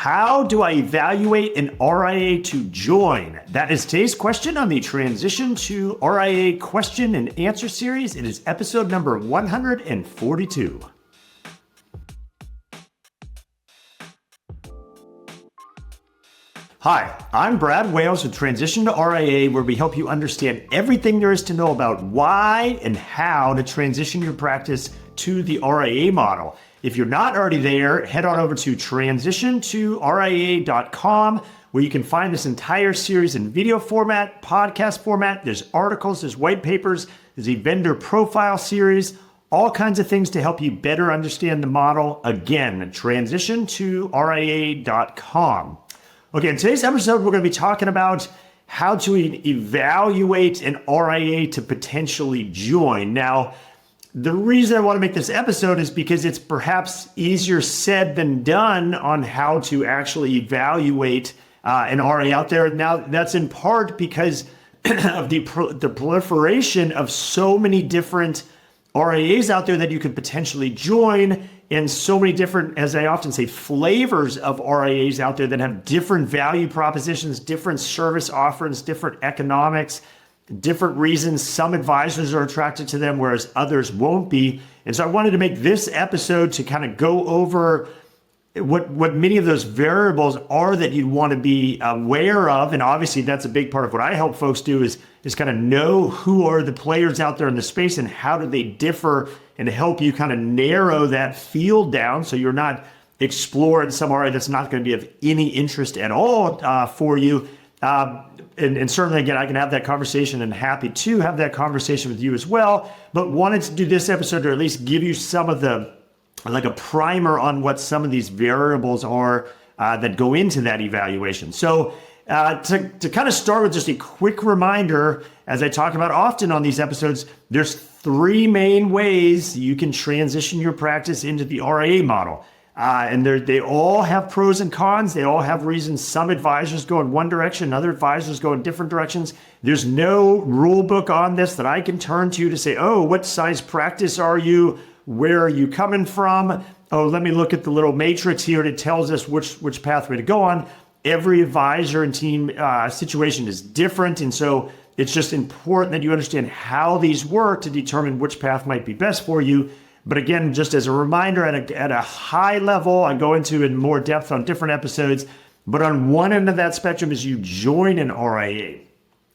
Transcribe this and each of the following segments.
How do I evaluate an RIA to join? That is today's question on the Transition to RIA question and answer series. It is episode number 142. Hi, I'm Brad Wales with Transition to RIA, where we help you understand everything there is to know about why and how to transition your practice to the RIA model. If you're not already there, head on over to transitiontoria.com, where you can find this entire series in video format, podcast format. There's articles, there's white papers, there's a vendor profile series, all kinds of things to help you better understand the model. Again, transitiontoria.com. Okay, in today's episode, we're going to be talking about how to evaluate an RIA to potentially join. Now, the reason I want to make this episode is because it's perhaps easier said than done on how to actually evaluate an RIA out there. Now, that's in part because of the proliferation of so many different RIAs out there that you could potentially join, and so many different, as I often say, flavors of RIAs out there that have different value propositions, different service offerings, different economics, different reasons. Some advisors are attracted to them, whereas others won't be. And so I wanted to make this episode to kind of go over what many of those variables are that you want to be aware of. And obviously that's a big part of what I help folks do is kind of know who are the players out there in the space and how do they differ, and to help you kind of narrow that field down so you're not exploring some RIA that's not going to be of any interest at all for you. And certainly, again, I can have that conversation and happy to have that conversation with you as well. But wanted to do this episode to at least give you some of the, like a primer on what some of these variables are that go into that evaluation. So to kind of start with just a quick reminder, as I talk about often on these episodes, there's three main ways you can transition your practice into the RIA model. And they all have pros and cons. They all have reasons. Some advisors go in one direction, other advisors go in different directions. There's no rule book on this that I can turn to say, oh, what size practice are you? Where are you coming from? Oh, let me look at the little matrix here that tells us which pathway to go on. Every advisor and team situation is different. And so it's just important that you understand how these work to determine which path might be best for you. But again, just as a reminder, at a high level, I go into in more depth on different episodes. But on one end of that spectrum is you join an RIA.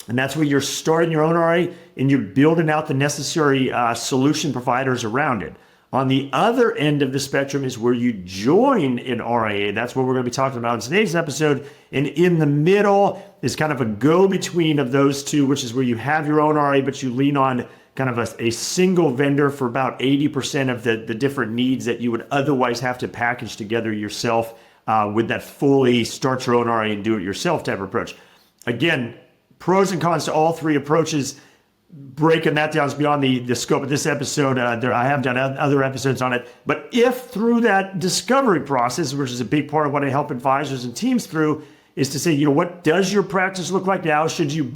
And that's where you're starting your own RIA and you're building out the necessary solution providers around it. On the other end of the spectrum is where you join an RIA. That's what we're going to be talking about in today's episode. And in the middle is kind of a go-between of those two, which is where you have your own RIA, but you lean on kind of a single vendor for about 80% of the different needs that you would otherwise have to package together yourself with that fully start your own RIA and do it yourself type approach. Again, pros and cons to all three approaches. Breaking that down is beyond the scope of this episode. I have done other episodes on it. But if through that discovery process, which is a big part of what I help advisors and teams through, is to say, what does your practice look like now? Should you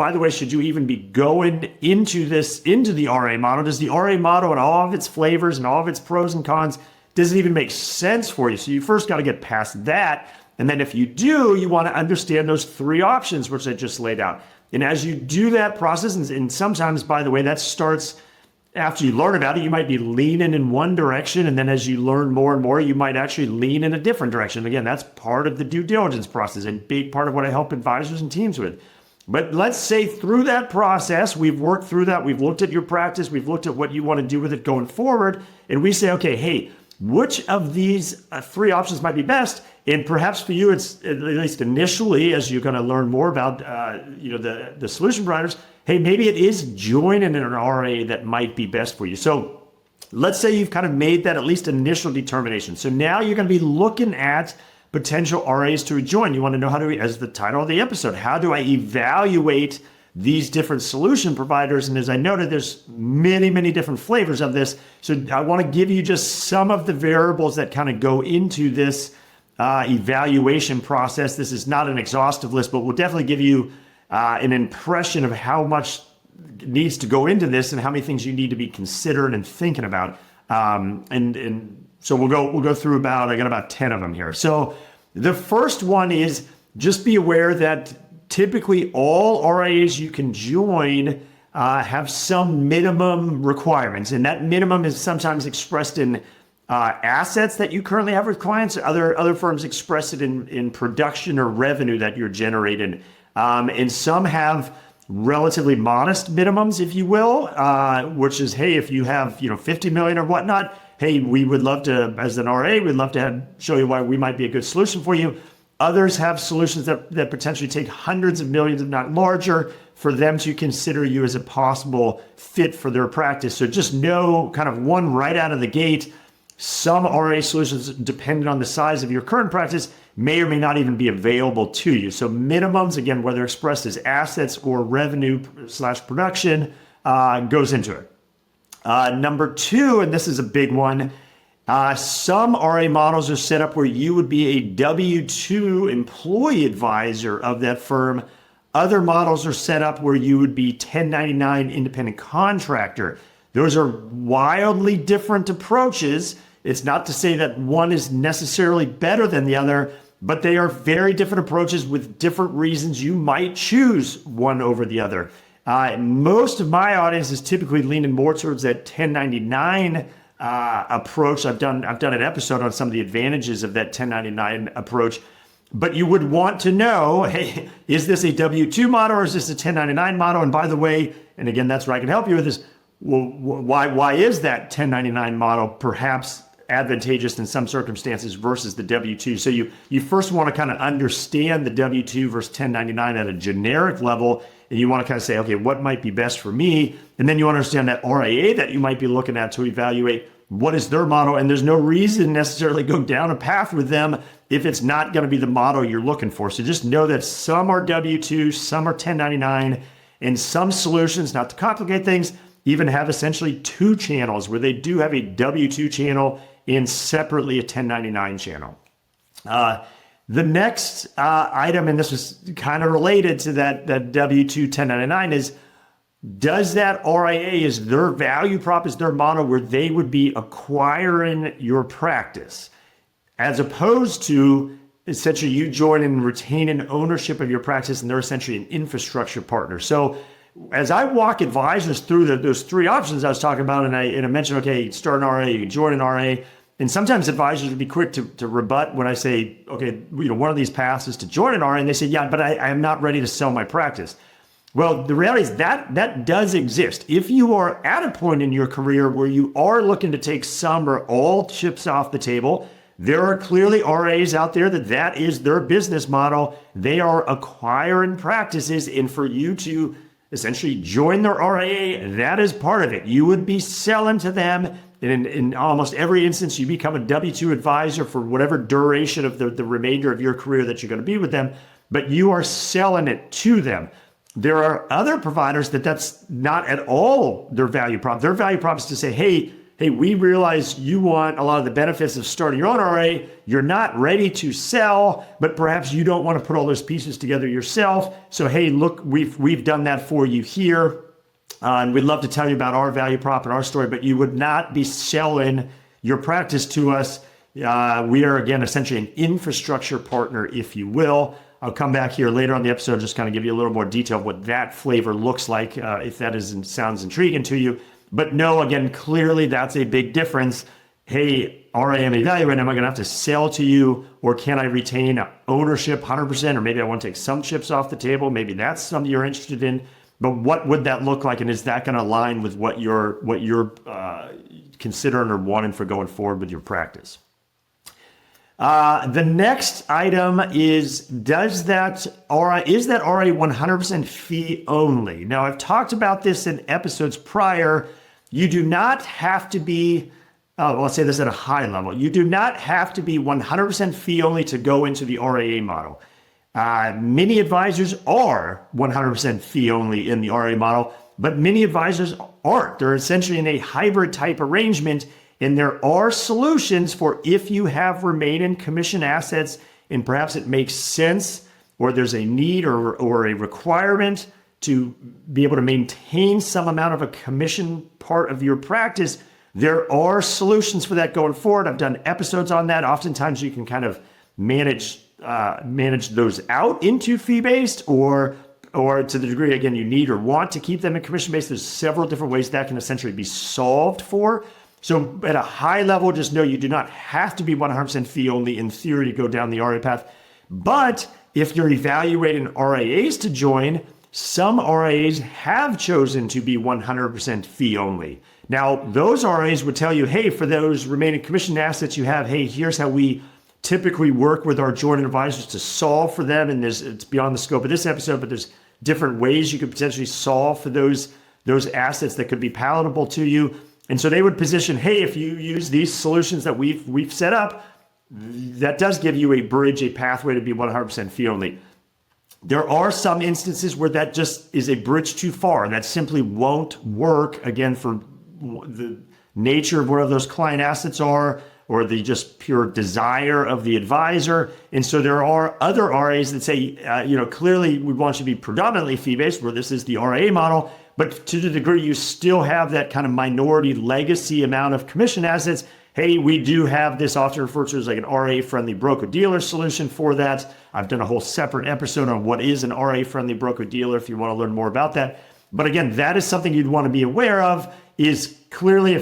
even be going into the RIA model? Does the RIA model and all of its flavors and all of its pros and cons, does it even make sense for you? So you first got to get past that. And then if you do, you want to understand those three options, which I just laid out. And as you do that process, and sometimes, by the way, that starts after you learn about it, you might be leaning in one direction. And then as you learn more and more, you might actually lean in a different direction. Again, that's part of the due diligence process and big part of what I help advisors and teams with. But let's say through that process, we've worked through that. We've looked at your practice. We've looked at what you want to do with it going forward. And we say, okay, hey, which of these three options might be best? And perhaps for you, it's at least initially, as you're going to learn more about the solution providers, hey, maybe it is joining an RIA that might be best for you. So let's say you've kind of made that at least initial determination. So now you're going to be looking at potential RIAs to join. You want to know how to, as the title of the episode, how do I evaluate these different solution providers? And as I noted, there's many, many different flavors of this. So I want to give you just some of the variables that kind of go into this evaluation process. This is not an exhaustive list, but we'll definitely give you an impression of how much needs to go into this and how many things you need to be considering and thinking about. And so we'll go through I got about 10 of them here. So The first one is just be aware that typically all RIAs you can join have some minimum requirements, and that minimum is sometimes expressed in assets that you currently have with clients. Other firms express it in production or revenue that you're generating, and some have relatively modest minimums, if you will, which is, hey, if you have 50 million or whatnot, hey, we would love to, as an RA, we'd love to show you why we might be a good solution for you. Others have solutions that potentially take hundreds of millions, if not larger, for them to consider you as a possible fit for their practice. So just know kind of one right out of the gate, some RA solutions, depending on the size of your current practice, may or may not even be available to you. So minimums, again, whether expressed as assets or revenue/production, goes into it. Number two, and this is a big one, some RA models are set up where you would be a W-2 employee advisor of that firm. Other models are set up where you would be 1099 independent contractor. Those are wildly different approaches. It's not to say that one is necessarily better than the other, but they are very different approaches with different reasons you might choose one over the other. Most of my audience is typically leaning more towards that 1099 approach. I've done an episode on some of the advantages of that 1099 approach, but you would want to know, hey, is this a W-2 model or is this a 1099 model? And by the way, and again, that's where I can help you with this. Well, why is that 1099 model perhaps advantageous in some circumstances versus the W-2? So you first want to kind of understand the W-2 versus 1099 at a generic level, and you want to kind of say, okay, what might be best for me? And then you understand that RIA that you might be looking at to evaluate what is their model, and there's no reason to necessarily go down a path with them if it's not going to be the model you're looking for. So just know that some are W-2, some are 1099, and some solutions, not to complicate things, even have essentially two channels where they do have a W-2 channel and separately a 1099 channel. The next item, and this was kind of related to that W-2 1099, is does that RIA, is their value prop, is their model where they would be acquiring your practice, as opposed to essentially you join and retaining ownership of your practice, and they're essentially an infrastructure partner. So as I walk advisors through those three options I was talking about, and I mentioned, okay, start an RA, you join an RA, and sometimes advisors would be quick to rebut when I say, okay, one of these paths is to join an RA, and they say, yeah, but I am not ready to sell my practice. Well, the reality is that does exist. If you are at a point in your career where you are looking to take some or all chips off the table, there are clearly RAs out there that is their business model. They are acquiring practices, and for you to essentially join their RIA, that is part of it. You would be selling to them. And in almost every instance, you become a W-2 advisor for whatever duration of the remainder of your career that you're going to be with them, but you are selling it to them. There are other providers that's not at all their value prop. Their value prop is to say, hey, we realize you want a lot of the benefits of starting your own RA. You're not ready to sell, but perhaps you don't want to put all those pieces together yourself. So, hey, look, we've done that for you here. And we'd love to tell you about our value prop and our story, but you would not be selling your practice to us. We are, again, essentially an infrastructure partner, if you will. I'll come back here later on the episode, just kind of give you a little more detail of what that flavor looks like, if that sounds intriguing to you. But no, again, clearly that's a big difference. Hey, RIA evaluating, am I going to have to sell to you, or can I retain ownership 100%? Or maybe I want to take some chips off the table. Maybe that's something you're interested in. But what would that look like, and is that going to align with what you're considering or wanting for going forward with your practice? The next item is, is that RA 100% fee only? Now, I've talked about this in episodes prior. You do not have to be, I'll say this at a high level. You do not have to be 100% fee only to go into the RIA model. Many advisors are 100% fee only in the RIA model, but many advisors aren't. They're essentially in a hybrid type arrangement, and there are solutions for if you have remaining commission assets and perhaps it makes sense, or there's a need or a requirement to be able to maintain some amount of a commission part of your practice. There are solutions for that going forward. I've done episodes on that. Oftentimes you can kind of manage those out into fee-based, or to the degree, again, you need or want to keep them in commission-based. There's several different ways that can essentially be solved for. So at a high level, just know you do not have to be 100% fee only in theory to go down the RIA path. But if you're evaluating RIAs to join, some RIAs have chosen to be 100% fee only. Now, those RIAs would tell you, hey, for those remaining commission assets you have, hey, here's how we typically work with our joint advisors to solve for them. And it's beyond the scope of this episode, but there's different ways you could potentially solve for those assets that could be palatable to you. And so they would position, hey, if you use these solutions that we've set up, that does give you a bridge, a pathway to be 100% fee only. There are some instances where that just is a bridge too far, and that simply won't work, again, for the nature of where those client assets are, or the just pure desire of the advisor. And so there are other RAs that say, clearly we want you to be predominantly fee-based, where this is the RIA model, but to the degree you still have that kind of minority legacy amount of commission assets, hey, we do have this often referred to as like an RA-friendly broker-dealer solution for that. I've done a whole separate episode on what is an RA-friendly broker-dealer if you want to learn more about that. But again, that is something you'd want to be aware of, is clearly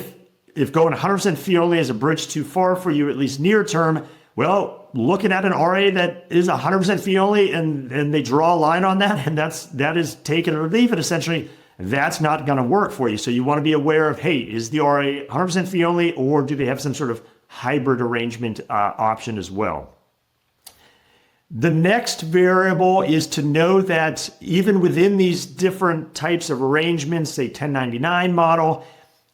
if going 100% fee only is a bridge too far for you, at least near term, well, looking at an RA that is 100% fee only and they draw a line on that, and that is take it or leave it essentially, that's not going to work for you. So you want to be aware of, hey, is the RA 100% fee only, or do they have some sort of hybrid arrangement option as well? The next variable is to know that even within these different types of arrangements, say 1099 model,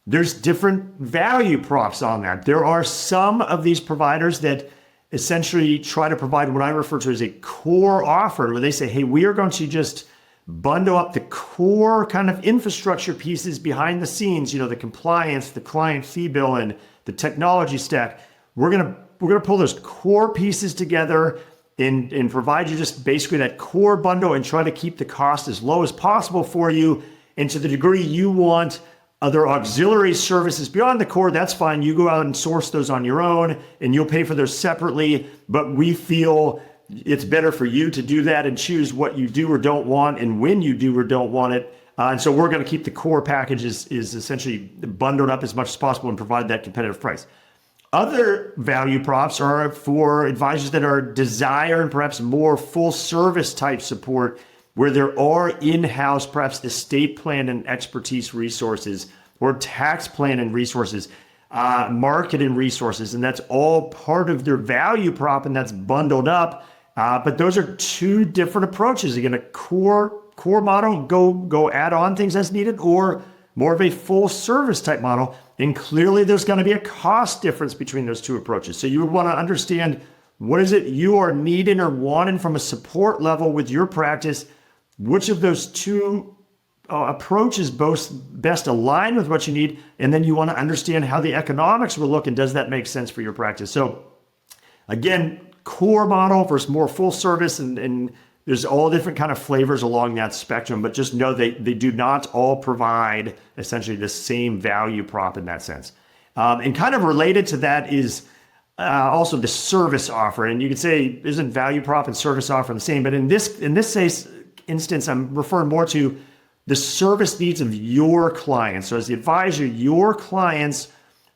there's different value props on that. There are some of these providers that essentially try to provide what I refer to as a core offer, where they say, hey, we are going to just bundle up the core kind of infrastructure pieces behind the scenes, the compliance, the client fee bill, and the technology stack. We're gonna pull those core pieces together and provide you just basically that core bundle and try to keep the cost as low as possible for you. And to the degree you want other auxiliary services beyond the core, that's fine. You go out and source those on your own and you'll pay for those separately. But we feel it's better for you to do that and choose what you do or don't want and when you do or don't want it. And so we're going to keep the core package is essentially bundled up as much as possible and provide that competitive price. Other value props are for advisors that are desire and perhaps more full service type support, where there are in-house, perhaps estate plan and expertise resources, or tax plan and resources, marketing resources, and that's all part of their value prop, and that's bundled up. But those are two different approaches. Again, a core model, go add on things as needed, or more of a full service type model. And clearly there's going to be a cost difference between those two approaches. So you would want to understand, what is it you are needing or wanting from a support level with your practice? Which of those two approaches best align with what you need? And then you want to understand how the economics will look, and does that make sense for your practice? So again, core model versus more full service, and there's all different kind of flavors along that spectrum, but just know they do not all provide essentially the same value prop in that sense. And kind of related to that is also the service offer. And you could say, isn't value prop and service offer the same? But in this instance, I'm referring more to the service needs of your clients. So as the advisor, your clients,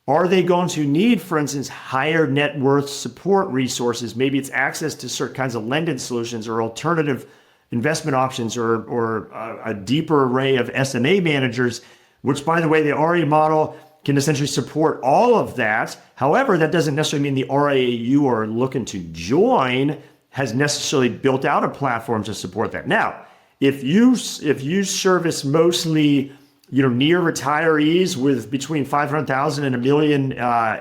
are they going to need, for instance, higher net worth support resources? Maybe it's access to certain kinds of lending solutions or alternative investment options, or a deeper array of SMA managers, which, by the way, the RIA model can essentially support all of that. However, that doesn't necessarily mean the RIA you are looking to join has necessarily built out a platform to support that. Now, if you service mostly near retirees with between 500,000 and $1 million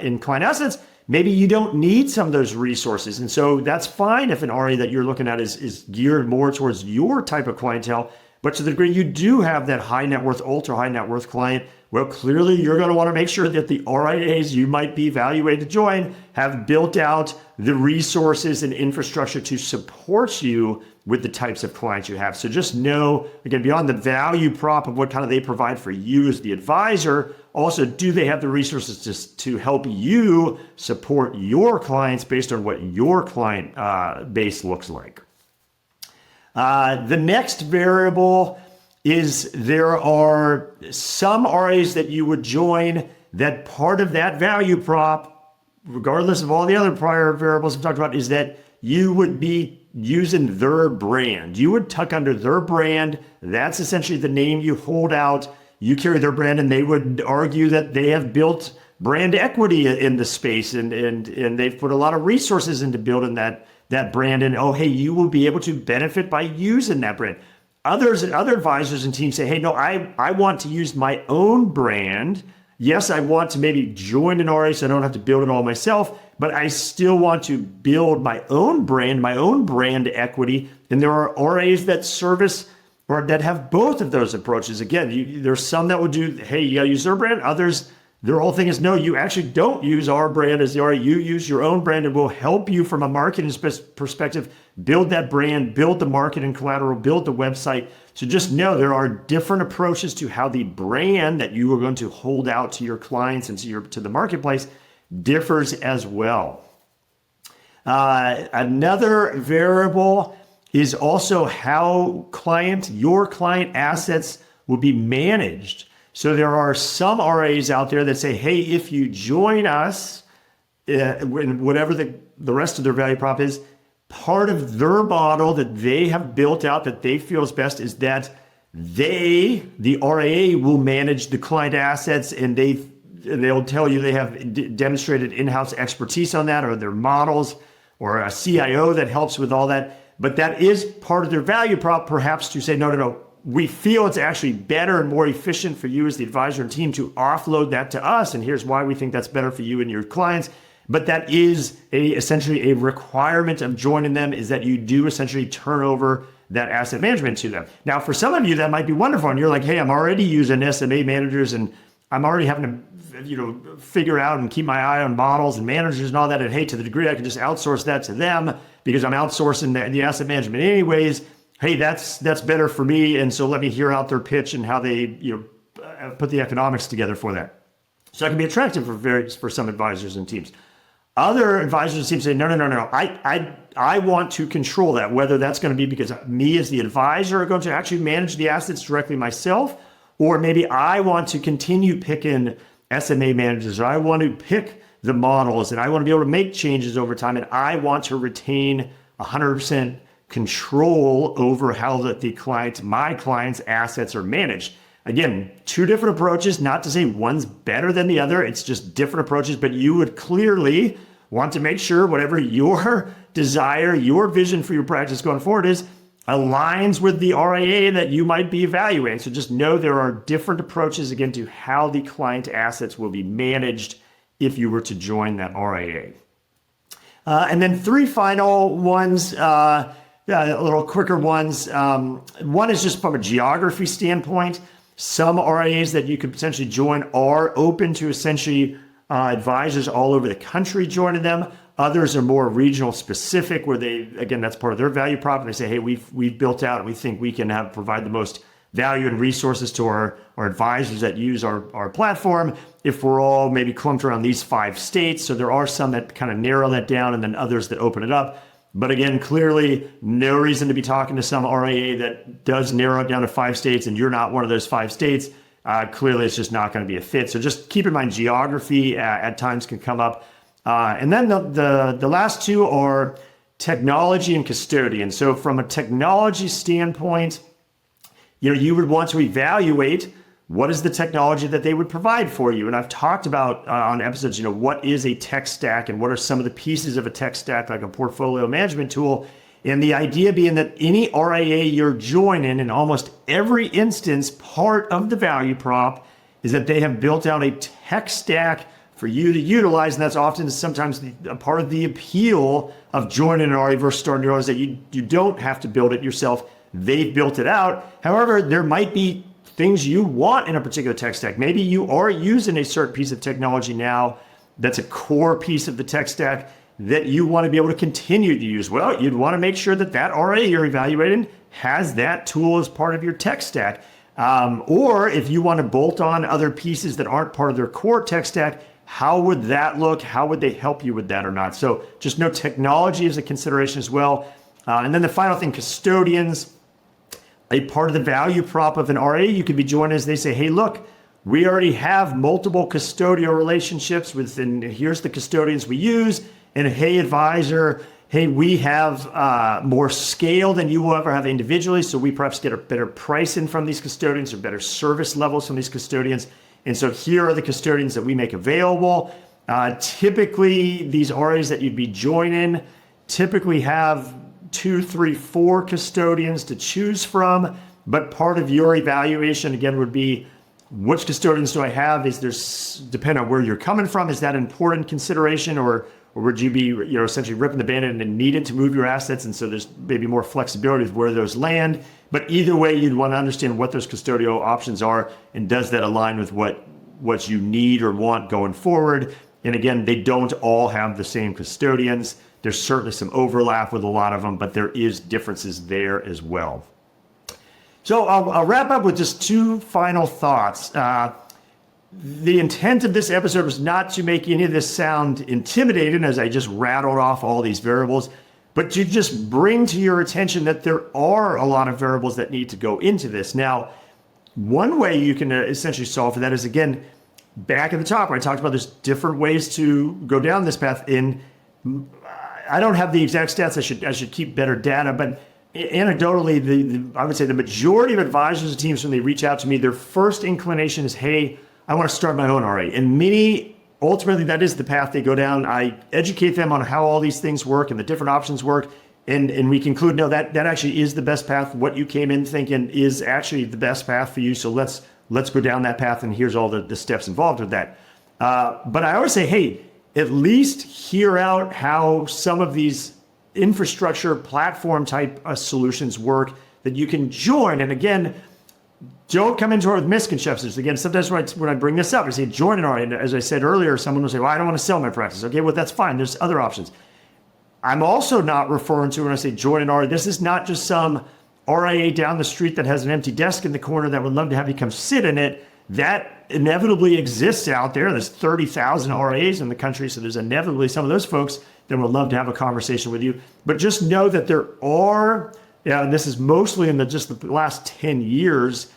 in client assets, maybe you don't need some of those resources. And so that's fine if an RIA that you're looking at is geared more towards your type of clientele. But to the degree you do have that high net worth, ultra high net worth client, well, clearly you're going to want to make sure that the RIAs you might be evaluated to join have built out the resources and infrastructure to support you with the types of clients you have. So just know, again, beyond the value prop of what kind of they provide for you as the advisor, Also, do they have the resources to help you support your clients based on what your client base looks like? The next variable is there are some RIAs that you would join that part of that value prop, regardless of all the other prior variables we talked about, is that you would be using their brand. You would tuck under their brand. That's essentially the name you hold out. You carry their brand, and they would argue that they have built brand equity in the space, and they've put a lot of resources into building that brand. And oh, hey, you will be able to benefit by using that brand. Other advisors and teams say, hey, no, I want to use my own brand. Yes, I want to maybe join an RIA so I don't have to build it all myself, but I still want to build my own brand equity. And there are RIAs that service or that have both of those approaches. Again, there's some that will do, hey, you got to use their brand. Others, their whole thing is, no, you actually don't use our brand as the RIA. You use your own brand, and we'll help you from a marketing perspective, build that brand, build the marketing collateral, build the website. So just know there are different approaches to how the brand that you are going to hold out to your clients and to the marketplace differs as well. Another variable is also how your client assets will be managed. So there are some RIAs out there that say, hey, if you join us, whatever the rest of their value prop is, part of their model that they have built out that they feel is best is that the RIA, will manage the client assets, and they'll tell you they have demonstrated in-house expertise on that, or their models, or a CIO that helps with all that. But that is part of their value prop, perhaps, to say, no, we feel it's actually better and more efficient for you as the advisor and team to offload that to us, and here's why we think that's better for you and your clients. But that is essentially a requirement of joining them, is that you do essentially turn over that asset management to them. Now, for some of you, that might be wonderful, and you're like, hey, I'm already using SMA managers, and I'm already having to figure out and keep my eye on models and managers and all that, and hey, to the degree I can just outsource that to them because I'm outsourcing the asset management anyways. Hey, that's better for me, and so let me hear out their pitch and how they put the economics together for that. So that can be attractive for some advisors and teams. Other advisors and teams say, no. I want to control that, whether that's going to be because me as the advisor are going to actually manage the assets directly myself, or maybe I want to continue picking SMA managers, or I want to pick the models, and I want to be able to make changes over time, and I want to retain 100% control over how my client's assets are managed. Again, two different approaches, not to say one's better than the other, it's just different approaches, but you would clearly want to make sure whatever your desire, your vision for your practice going forward is, aligns with the RIA that you might be evaluating. So just know there are different approaches, again, to how the client assets will be managed if you were to join that RIA. And then three final ones, a little quicker ones. One is just from a geography standpoint. Some RIAs that you could potentially join are open to essentially advisors all over the country joining them. Others are more regional specific, where that's part of their value prop, and they say, hey, we've built out, and we think we can provide the most value and resources to our advisors that use our platform if we're all maybe clumped around these 5 states. So there are some that kind of narrow that down, and then others that open it up. But again, clearly no reason to be talking to some RIA that does narrow it down to 5 states, and you're not one of those 5 states. Clearly it's just not going to be a fit. So just keep in mind, geography at times can come up. And then the last two are technology and custodian. So from a technology standpoint, you would want to evaluate what is the technology that they would provide for you. And I've talked about on episodes, what is a tech stack and what are some of the pieces of a tech stack, like a portfolio management tool. And the idea being that any RIA you're joining, in almost every instance, part of the value prop is that they have built out a tech stack for you to utilize. And that's often sometimes a part of the appeal of joining an RIA versus starting your own, is that you don't have to build it yourself. They've built it out. However, there might be things you want in a particular tech stack. Maybe you are using a certain piece of technology now that's a core piece of the tech stack that you want to be able to continue to use. Well, you'd want to make sure that RIA you're evaluating has that tool as part of your tech stack. Or if you want to bolt on other pieces that aren't part of their core tech stack, how would that look? How would they help you with that or not? So just know technology is a consideration as well. And then the final thing, custodians. A part of the value prop of an RA, you could be joined as they say, hey, look, we already have multiple custodial relationships and here's the custodians we use. And hey, advisor, hey, we have more scale than you will ever have individually. So we perhaps get a better pricing from these custodians or better service levels from these custodians. And so here are the custodians that we make available. Typically, these RAs that you'd be joining typically have 2, 3, 4 custodians to choose from, but part of your evaluation again would be which custodians do I have? Depend on where you're coming from. Is that an important consideration, or would you be essentially ripping the band-aid and needed to move your assets? And so there's maybe more flexibility with where those land. But either way, you'd want to understand what those custodial options are, and does that align with what you need or want going forward? And again, they don't all have the same custodians. There's certainly some overlap with a lot of them, but there is differences there as well. So I'll wrap up with just 2 final thoughts. The intent of this episode was not to make any of this sound intimidating as I just rattled off all these variables, but to just bring to your attention that there are a lot of variables that need to go into this. Now, one way you can essentially solve for that is, again, back at the top where I talked about there's different ways to go down this path. I don't have the exact stats. I should keep better data, but anecdotally, I would say the majority of advisors and teams, when they reach out to me, their first inclination is, hey, I want to start my own RA. And many, ultimately, that is the path they go down. I educate them on how all these things work and the different options work. And we conclude, no, that actually is the best path. What you came in thinking is actually the best path for you. So let's go down that path. And here's all the steps involved with that. But I always say, hey, at least hear out how some of these infrastructure platform type solutions work that you can join. And again, don't come into it with misconceptions. Again, sometimes when I bring this up, I say join an RA. And as I said earlier, someone will say, well, I don't want to sell my practice. Okay, well, that's fine. There's other options. I'm also not referring to when I say join an RA, this is not just some RIA down the street that has an empty desk in the corner that would love to have you come sit in it. That inevitably exists out there. There's 30,000 RAs in the country, so there's inevitably some of those folks that would love to have a conversation with you. But just know that there are, and this is mostly in just the last 10 years,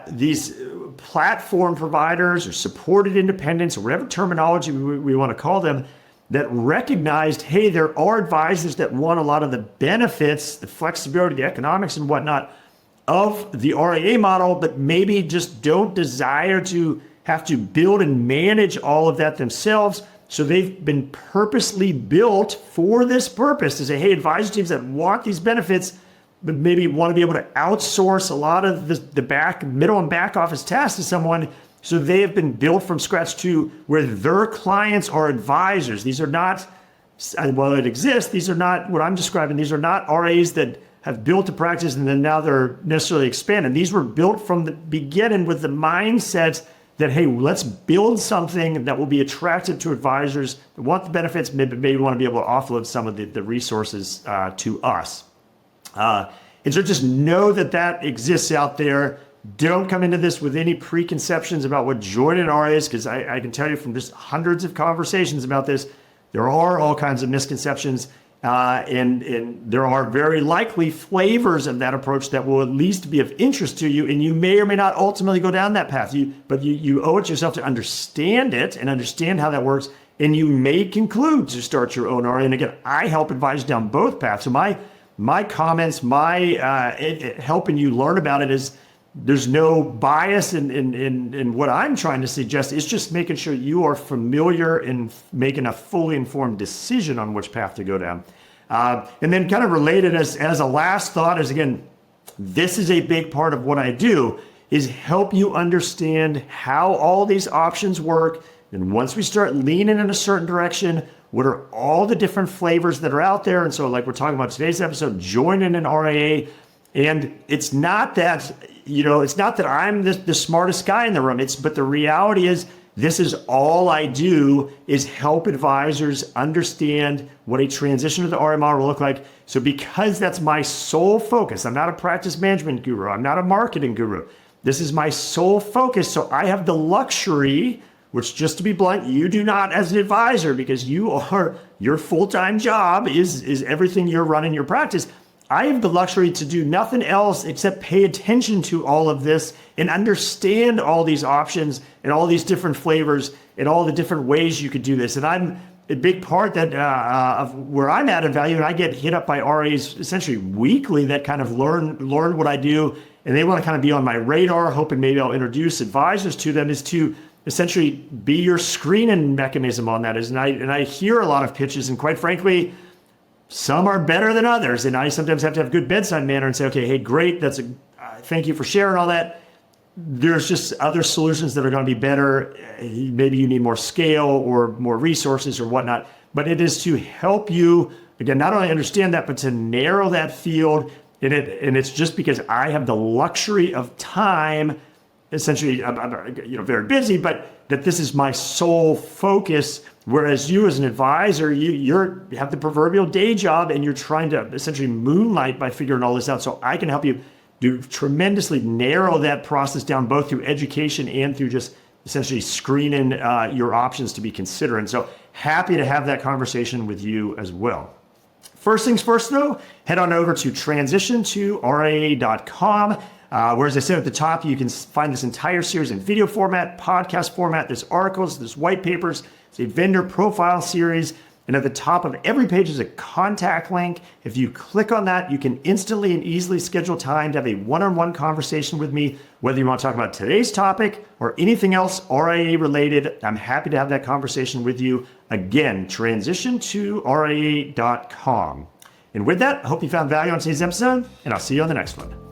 these platform providers or supported independents or whatever terminology we want to call them, that recognized, hey, there are advisors that want a lot of the benefits, the flexibility, the economics and whatnot of the RIA model, but maybe just don't desire to have to build and manage all of that themselves. So they've been purposely built for this purpose to say, hey, advisor teams that want these benefits, but maybe want to be able to outsource a lot of the middle and back office tasks to someone. So they have been built from scratch to where their clients are advisors. These are not, while it exists, these are not what I'm describing. These are not RAs that have built a practice and then now they're necessarily expanding. These were built from the beginning with the mindset that, hey, let's build something that will be attractive to advisors that want the benefits, maybe want to be able to offload some of the resources to us. And so just know that exists out there. Don't come into this with any preconceptions about what joining an RA is, because I can tell you from just hundreds of conversations about this, there are all kinds of misconceptions. And there are very likely flavors of that approach that will at least be of interest to you, and you may or may not ultimately go down that path. But you owe it to yourself to understand it and understand how that works, and you may conclude to start your own RA. And again, I help advise down both paths. So my comments, helping you learn about it is there's no bias in what I'm trying to suggest. It's just making sure you are familiar and making a fully informed decision on which path to go down. And then kind of related as a last thought is, again, this is a big part of what I do, is help you understand how all these options work. And once we start leaning in a certain direction, what are all the different flavors that are out there? And so like we're talking about today's episode, joining an RIA. And it's not that, I'm the smartest guy in the room. But the reality is, this is all I do is help advisors understand what a transition to the RIA model will look like. So because that's my sole focus, I'm not a practice management guru. I'm not a marketing guru. This is my sole focus. So I have the luxury, which, just to be blunt, you do not as an advisor, because your full-time job is everything you're running your practice. I have the luxury to do nothing else except pay attention to all of this and understand all these options and all these different flavors and all the different ways you could do this. And I'm a big part that of where I'm at in value, and I get hit up by RAs essentially weekly that kind of learn what I do, and they want to kind of be on my radar, hoping maybe I'll introduce advisors to them, is to essentially be your screening mechanism on that. And I hear a lot of pitches, and quite frankly, some are better than others. And I sometimes have to have good bedside manner and say, okay, hey, great, thank you for sharing all that. There's just other solutions that are going to be better. Maybe you need more scale or more resources or whatnot. But it is to help you, again, not only understand that, but to narrow that field. And it's just because I have the luxury of time. Essentially, I'm very busy, but that this is my sole focus. Whereas you, as an advisor, you have the proverbial day job, and you're trying to essentially moonlight by figuring all this out. So I can help you do tremendously narrow that process down, both through education and through just essentially screening your options to be considering. So happy to have that conversation with you as well. First things first, though, head on over to transitiontoria.com. Where, as I said at the top, you can find this entire series in video format, podcast format. There's articles, there's white papers, it's a vendor profile series. And at the top of every page is a contact link. If you click on that, you can instantly and easily schedule time to have a one-on-one conversation with me, whether you want to talk about today's topic or anything else RIA related. I'm happy to have that conversation with you. Again, transitiontoria.com. And with that, I hope you found value on today's episode, and I'll see you on the next one.